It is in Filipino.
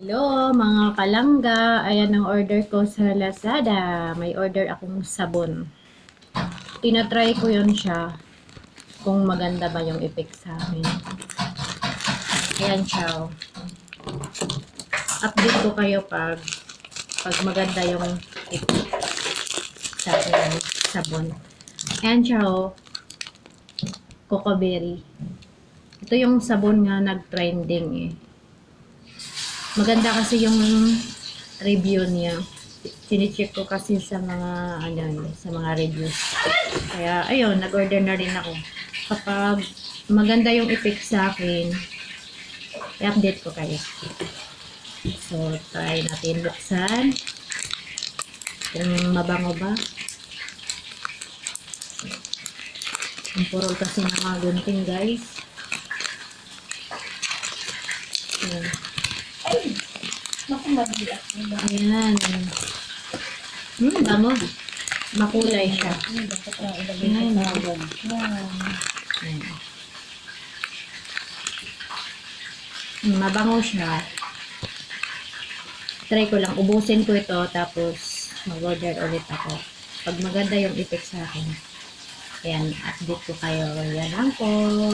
Hello mga palangga, ayan ang order ko sa Lazada. May order akong sabon. Tinatry ko yun siya kung maganda ba yung effect sa akin. Ayan siya. Update ko kayo pag maganda yung effect sa akin ng sabon. Ayan siya. Coco Berry. Ito yung sabon nga nag-trending eh. Maganda kasi yung review niya. Sinicheck ko kasi sa mga sa mga reviews. Kaya ayun, nag-order na rin ako. Kapag maganda yung effect sa akin, i-update ko kayo. So, try natin buksan. Kung mabango ba. Ang purol kasi ng mga gunting, guys. Ayan. Ayan. Bango. Makulay siya. Ayan. Ayan. Mabango siya. Try ko lang. Ubusin ko ito. Tapos, mag-order ulit ako. Pag maganda yung effect sa akin. Ayan. Update ko kayo. Yan lang po.